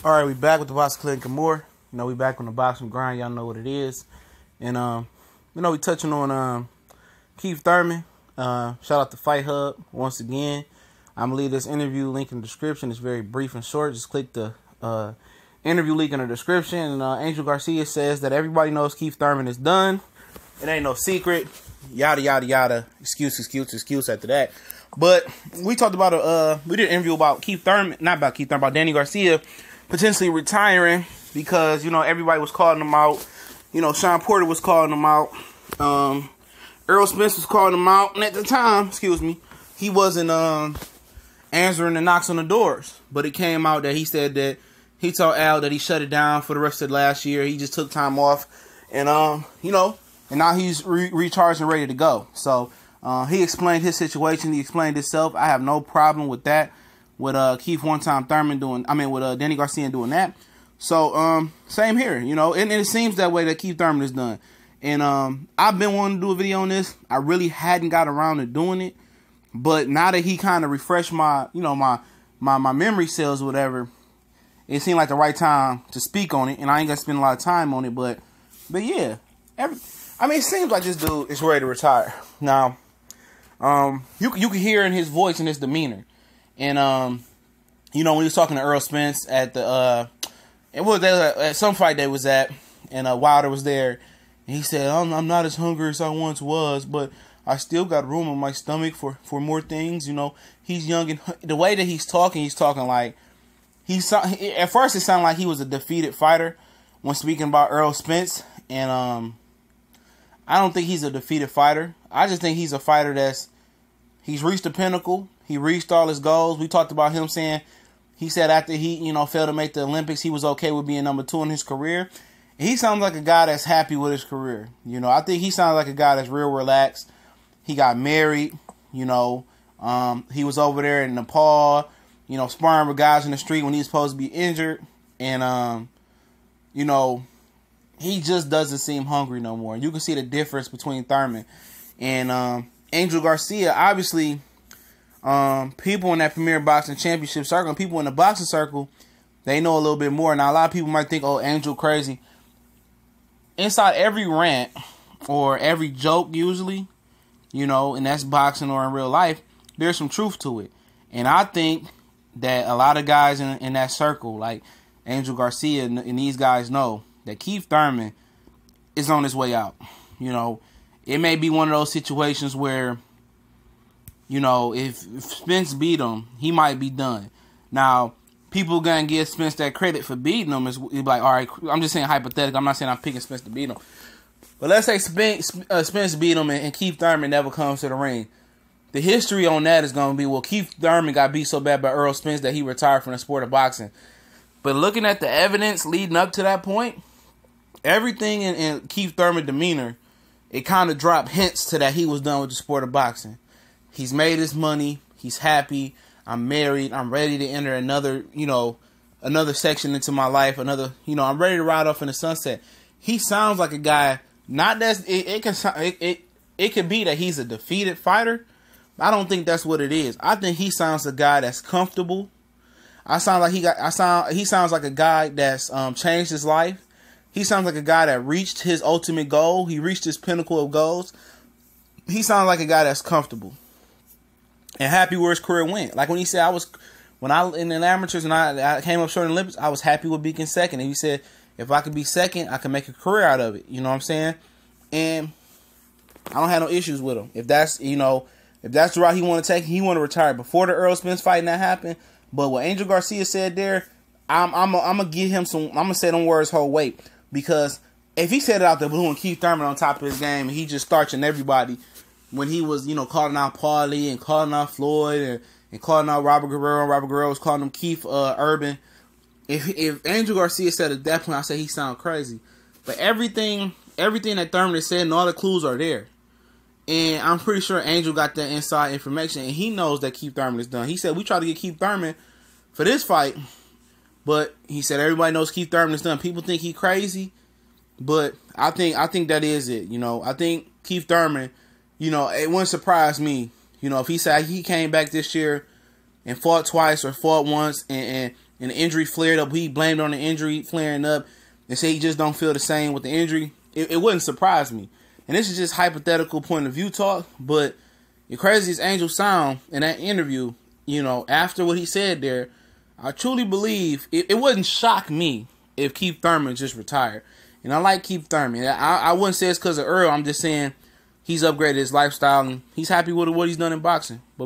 All right, we back with the Box Clinic and more. We back on the boxing grind. Y'all know what it is. And, we touching on Keith Thurman. Shout out to Fight Hub once again. I'm going to leave this interview link in the description. It's very brief and short. Just click the interview link in the description. And Angel Garcia says that everybody knows Keith Thurman is done. It ain't no secret. Yada, yada, yada. Excuse after that. But we talked about we did an interview about Keith Thurman, not about Keith Thurman, about Danny Garcia potentially retiring because, everybody was calling him out. Sean Porter was calling him out. Earl Spence was calling him out. And at the time, he wasn't answering the knocks on the doors. But it came out that he said that he told Al that he shut it down for the rest of the last year. He just took time off. And, and now he's recharged and ready to go. So, he explained his situation. He explained himself. I have no problem with that. With Keith one-time Thurman with Danny Garcia doing that. So, same here, and it seems that way that Keith Thurman is done. And I've been wanting to do a video on this. I really hadn't got around to doing it. But now that he kind of refreshed my, my memory cells or whatever, it seemed like the right time to speak on it. And I ain't going to spend a lot of time on it. But yeah. It seems like this dude is ready to retire. Now, you can hear in his voice and his demeanor. And, when he was talking to Earl Spence at the, at some fight they was at, and Wilder was there, and he said, I'm not as hungry as I once was, but I still got room in my stomach for more things, he's young, and the way that he's talking like, at first it sounded like he was a defeated fighter when speaking about Earl Spence, and, I don't think he's a defeated fighter. I just think he's a fighter he's reached the pinnacle. He reached all his goals. We talked about him saying, he said after he, failed to make the Olympics, he was okay with being number 2 in his career. And he sounds like a guy that's happy with his career. I think he sounds like a guy that's real relaxed. He got married, he was over there in Nepal, sparring with guys in the street when he was supposed to be injured. And, he just doesn't seem hungry no more. You can see the difference between Thurman and Angel Garcia. Obviously, people in that Premier Boxing Championship circle, people in the boxing circle, they know a little bit more. Now, a lot of people might think, oh, Angel crazy. Inside every rant or every joke, usually, and that's boxing or in real life, there's some truth to it. And I think that a lot of guys in that circle, like Angel Garcia and these guys, know that Keith Thurman is on his way out. It may be one of those situations where, if Spence beat him, he might be done. Now, people gonna give Spence that credit for beating him. Is like, all right, I'm just saying hypothetical. I'm not saying I'm picking Spence to beat him. But let's say Spence beat him and Keith Thurman never comes to the ring. The history on that is going to be, well, Keith Thurman got beat so bad by Earl Spence that he retired from the sport of boxing. But looking at the evidence leading up to that point, everything in Keith Thurman's demeanor, it kind of dropped hints to that he was done with the sport of boxing. He's made his money. He's happy. I'm married. I'm ready to enter another section into my life. I'm ready to ride off in the sunset. He sounds like a guy, not that it could be that he's a defeated fighter. I don't think that's what it is. I think he sounds a guy that's comfortable. He sounds like a guy that's changed his life. He sounds like a guy that reached his ultimate goal. He reached his pinnacle of goals. He sounds like a guy that's comfortable and happy where his career went. Like when he said, when I in the amateurs and I came up short in the Olympics, I was happy with being second. And he said, if I could be second, I could make a career out of it. You know what I'm saying? And I don't have no issues with him. If that's the route he want to take, he want to retire before the Earl Spence fight and that happened. But what Angel Garcia said there, I'm gonna give him some. I'm gonna say them words whole weight, because if he said it out the blue and Keith Thurman on top of his game and he just starching everybody when he was calling out Paulie and calling out Floyd and calling out Robert Guerrero was calling him Keith Urban. If Angel Garcia said at that point, I say he sound crazy. But everything that Thurman has said and all the clues are there. And I'm pretty sure Angel got that inside information, and he knows that Keith Thurman is done. He said, we tried to get Keith Thurman for this fight, but he said everybody knows Keith Thurman is done. People think he crazy, but I think that is it. I think Keith Thurman, it wouldn't surprise me, if he said he came back this year and fought twice or fought once and and the injury flared up. He blamed on the injury flaring up and said he just don't feel the same with the injury. It wouldn't surprise me. And this is just hypothetical point of view talk, but the craziest Angel sound in that interview, after what he said there, I truly believe it wouldn't shock me if Keith Thurman just retired. And I like Keith Thurman. I wouldn't say it's because of Earl. I'm just saying he's upgraded his lifestyle and he's happy with what he's done in boxing. But